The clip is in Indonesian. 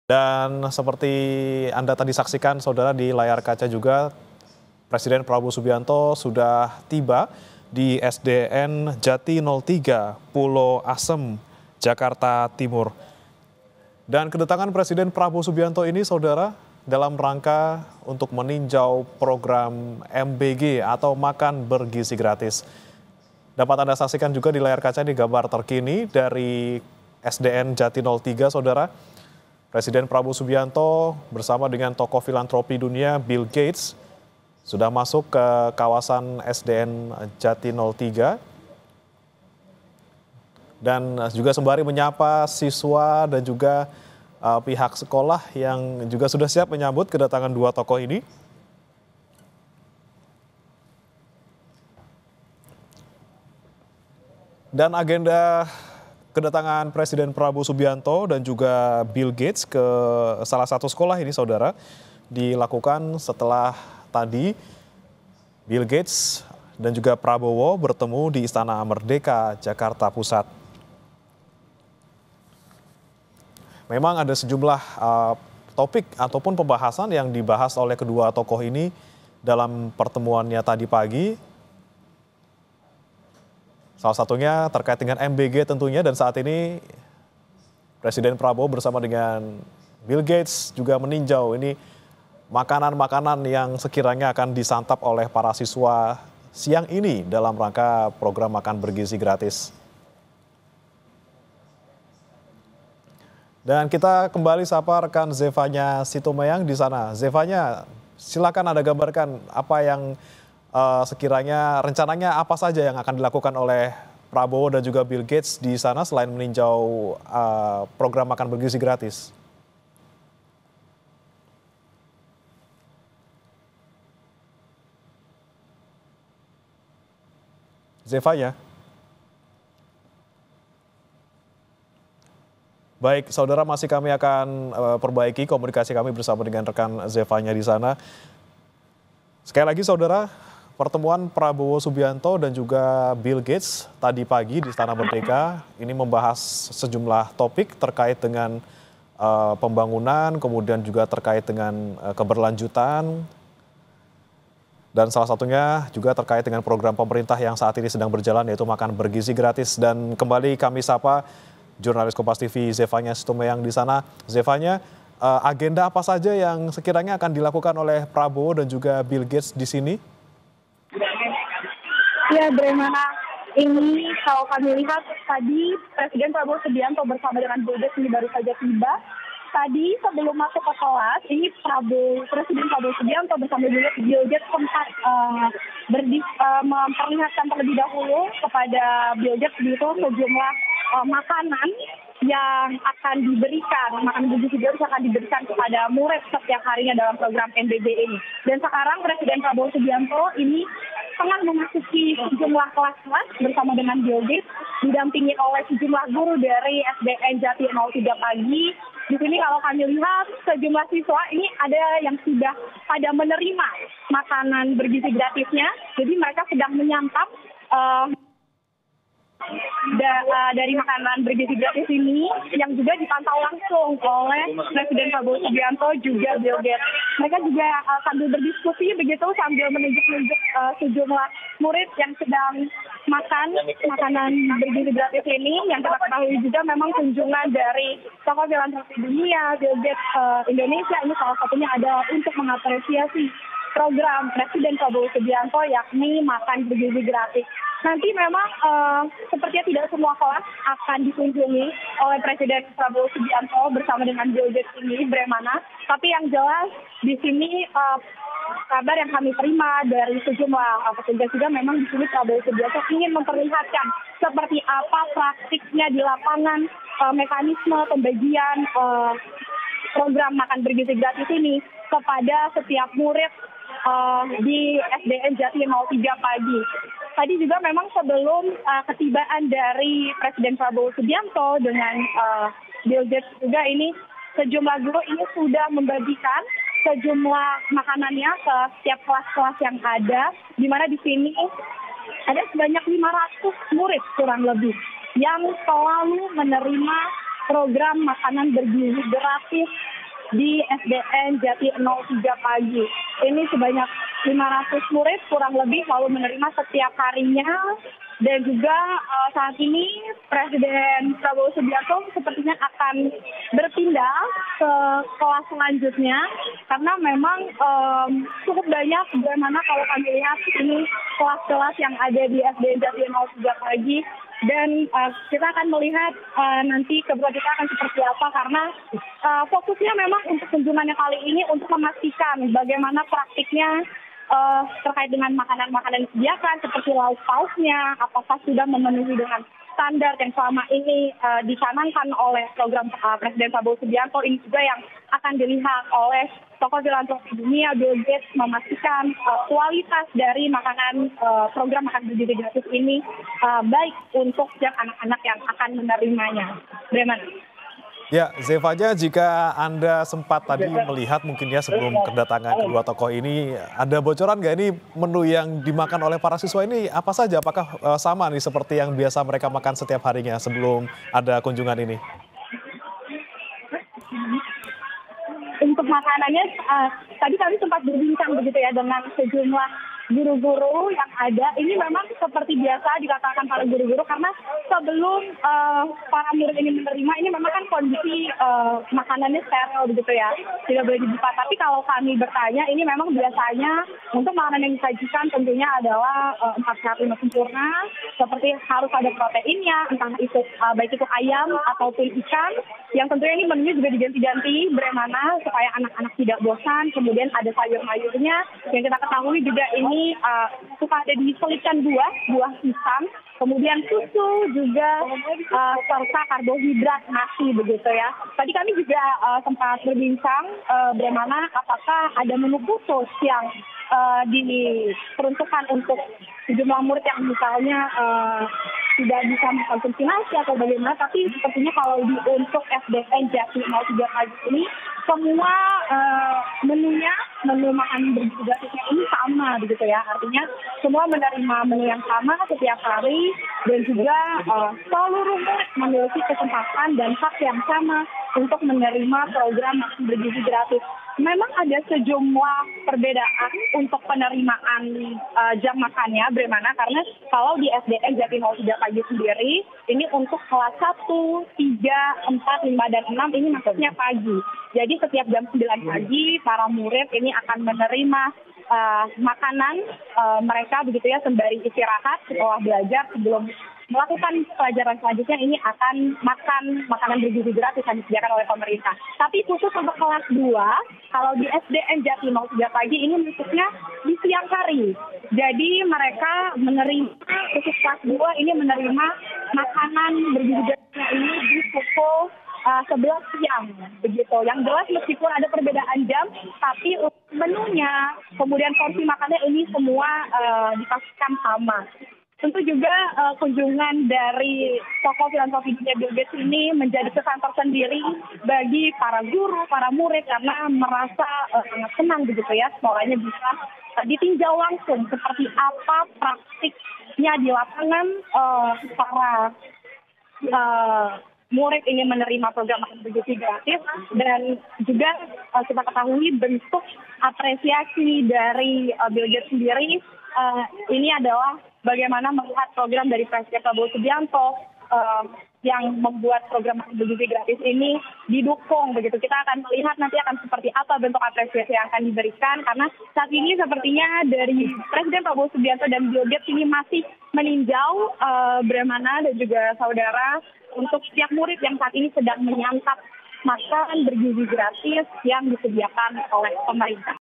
Dan seperti Anda tadi saksikan, saudara, di layar kaca juga, Presiden Prabowo Subianto sudah tiba di SDN Jati 03, Pulau Asem, Jakarta Timur. Dan kedatangan Presiden Prabowo Subianto ini, saudara, dalam rangka untuk meninjau program MBG atau makan bergizi gratis. Dapat Anda saksikan juga di layar kaca di gambar terkini dari SDN Jati 03, saudara. Presiden Prabowo Subianto bersama dengan tokoh filantropi dunia Bill Gates sudah masuk ke kawasan SDN Jati 03 dan juga sembari menyapa siswa dan juga pihak sekolah yang juga sudah siap menyambut kedatangan dua tokoh ini. Dan agenda kedatangan Presiden Prabowo Subianto dan juga Bill Gates ke salah satu sekolah ini, saudara, dilakukan setelah tadi Bill Gates dan juga Prabowo bertemu di Istana Merdeka, Jakarta Pusat. Memang ada sejumlah topik ataupun pembahasan yang dibahas oleh kedua tokoh ini dalam pertemuannya tadi pagi. Salah satunya terkait dengan MBG tentunya, dan saat ini Presiden Prabowo bersama dengan Bill Gates juga meninjau ini makanan-makanan yang sekiranya akan disantap oleh para siswa siang ini dalam rangka program makan bergizi gratis. Dan kita kembali sapa rekan Zevanya Situmeyang di sana. Zevanya, silakan Anda gambarkan apa yang sekiranya rencananya apa saja yang akan dilakukan oleh Prabowo dan juga Bill Gates di sana selain meninjau program makan bergizi gratis. Zevanya. Baik, saudara, masih kami akan perbaiki komunikasi kami bersama dengan rekan Zevanya di sana. Sekali lagi, saudara, pertemuan Prabowo Subianto dan juga Bill Gates tadi pagi di Istana Merdeka ini membahas sejumlah topik terkait dengan pembangunan, kemudian juga terkait dengan keberlanjutan, dan salah satunya juga terkait dengan program pemerintah yang saat ini sedang berjalan, yaitu makan bergizi gratis. Dan kembali kami sapa jurnalis Kompas TV Zevanya Situmeyang di sana. Zevanya, agenda apa saja yang sekiranya akan dilakukan oleh Prabowo dan juga Bill Gates di sini? Ya, bagaimana ini kalau kami lihat tadi Presiden Prabowo Subianto bersama dengan Bill Gates ini baru saja tiba. Tadi sebelum masuk ke kelas, ini Presiden Prabowo Subianto bersama Bill Gates sempat memperlihatkan terlebih dahulu kepada Bill Gates itu sejumlah makanan yang akan diberikan, makanan bergizi gratis akan diberikan kepada murid setiap harinya dalam program MBG ini. Dan sekarang Presiden Prabowo Subianto ini tengah memasuki sejumlah kelas-kelas bersama dengan Bill Gates, didampingi oleh sejumlah guru dari SDN Jati 03 pagi. Di sini kalau kami lihat sejumlah siswa ini ada yang sudah pada menerima makanan bergizi gratisnya, jadi mereka sedang menyantap dari makanan bergizi gratis ini yang juga dipantau langsung oleh Presiden Prabowo Subianto juga Bill Gates. Mereka juga sambil berdiskusi begitu sambil menunjuk-nunjuk sejumlah murid yang sedang makan makanan bergizi gratis ini. Yang kita ketahui juga memang kunjungan dari tokoh filantropi dunia, Bill Gates Indonesia ini salah satunya adalah untuk mengapresiasi program Presiden Prabowo Subianto yakni makan bergizi gratis. Nanti memang sepertinya tidak semua kelas akan dikunjungi oleh Presiden Prabowo Subianto bersama dengan Bill Gates ini, bagaimana. Tapi yang jelas di sini kabar yang kami terima dari sejumlah petugas juga memang di sini Prabowo Subianto ingin memperlihatkan seperti apa praktiknya di lapangan mekanisme pembagian program makan bergizi gratis ini kepada setiap murid di SDN Jati 03 pagi. Tadi juga memang sebelum ketibaan dari Presiden Prabowo Subianto dengan Bill Gates juga ini sejumlah guru ini sudah membagikan sejumlah makanannya ke setiap kelas-kelas yang ada, di mana di sini ada sebanyak 500 murid kurang lebih yang selalu menerima program makanan bergizi gratis di SDN Jati 03 pagi. Ini sebanyak 500 murid kurang lebih selalu menerima setiap harinya. Dan juga saat ini Presiden Prabowo Subianto sepertinya akan berpindah ke kelas selanjutnya karena memang cukup banyak bagaimana kalau kami lihat ini kelas-kelas yang ada di SDN Jati 03 pagi. Dan kita akan melihat nanti kebetulan kita akan seperti apa karena fokusnya memang untuk kunjungannya kali ini untuk memastikan bagaimana praktiknya terkait dengan makanan-makanan yang disediakan seperti lauk pauknya, apakah sudah memenuhi dengan standar yang selama ini dicanangkan oleh program Presiden Prabowo Subianto. Ini juga yang akan dilihat oleh tokoh filantropi dunia, Bill Gates, memastikan kualitas dari makanan program makan bergizi gratis ini baik untuk setiap anak-anak yang akan menerimanya. Breman. Ya, Zevanya, jika Anda sempat tadi melihat mungkin ya sebelum kedatangan kedua tokoh ini, ada bocoran nggak ini menu yang dimakan oleh para siswa ini apa saja? Apakah sama nih seperti yang biasa mereka makan setiap harinya sebelum ada kunjungan ini? Untuk makanannya, tadi kami sempat berbincang begitu ya dengan sejumlah guru-guru yang ada. Ini memang seperti biasa dikatakan para guru-guru karena sebelum para murid ini menerima, ini memang kan kondisi makanannya steril begitu ya, tidak boleh dibuka. Tapi kalau kami bertanya, ini memang biasanya untuk makanan yang disajikan tentunya adalah 4 sehat 5 sempurna, seperti harus ada proteinnya, entah itu baik itu ayam ataupun ikan, yang tentunya ini menunya juga diganti-ganti bagaimana supaya anak-anak tidak bosan. Kemudian ada sayur-mayurnya yang kita ketahui juga ini suka ada diselipkan buah pisang, kemudian susu juga serta karbohidrat nasi begitu ya. Tadi kami juga sempat berbincang bagaimana apakah ada menu khusus yang diperuntukkan untuk sejumlah murid yang misalnya tidak bisa mengkonsumsi nasi atau bagaimana, tapi sepertinya kalau untuk SDN Jati 03 pagi ini semua menunya, menu makan bergizi gratisnya ini sama begitu ya. Artinya semua menerima menu yang sama setiap hari dan juga seluruh murid memiliki kesempatan dan hak yang sama untuk menerima program makan bergizi gratis. Memang ada sejumlah perbedaan untuk penerimaan jam makannya, bagaimana? Karena kalau di SDN Jati 03 pagi sendiri, ini untuk kelas 1, 3, 4, 5, dan 6 ini masuknya pagi. Jadi setiap jam 9 pagi, para murid ini akan menerima makanan mereka begitu ya sembari istirahat setelah belajar sebelum melakukan pelajaran selanjutnya ini akan makan makanan bergizi gratis yang disediakan oleh pemerintah. Tapi khusus untuk kelas 2, kalau di SDN Jati 03 pagi ini masuknya di siang hari. Jadi mereka menerima, khusus kelas 2 ini menerima makanan bergizi gratisnya ini di pukul 11 siang begitu. Yang jelas meskipun ada perbedaan jam, tapi menunya, kemudian porsi makannya ini semua dipastikan sama. Tentu juga kunjungan dari tokoh filantropi dunia Bill Gates ini menjadi kesan tersendiri bagi para guru, para murid karena merasa sangat senang begitu ya sekolahnya bisa ditinjau langsung seperti apa praktiknya di lapangan para murid ingin menerima program makan bergizi gratis. Dan juga kita ketahui bentuk apresiasi dari Bill Gates sendiri ini adalah bagaimana melihat program dari Presiden Prabowo Subianto yang membuat program makan bergizi gratis ini didukung begitu. Kita akan melihat nanti akan seperti apa bentuk apresiasi yang akan diberikan karena saat ini sepertinya dari Presiden Prabowo Subianto dan Bill Gates ini masih meninjau bagaimana dan juga saudara untuk setiap murid yang saat ini sedang menyantap makan bergizi gratis yang disediakan oleh pemerintah.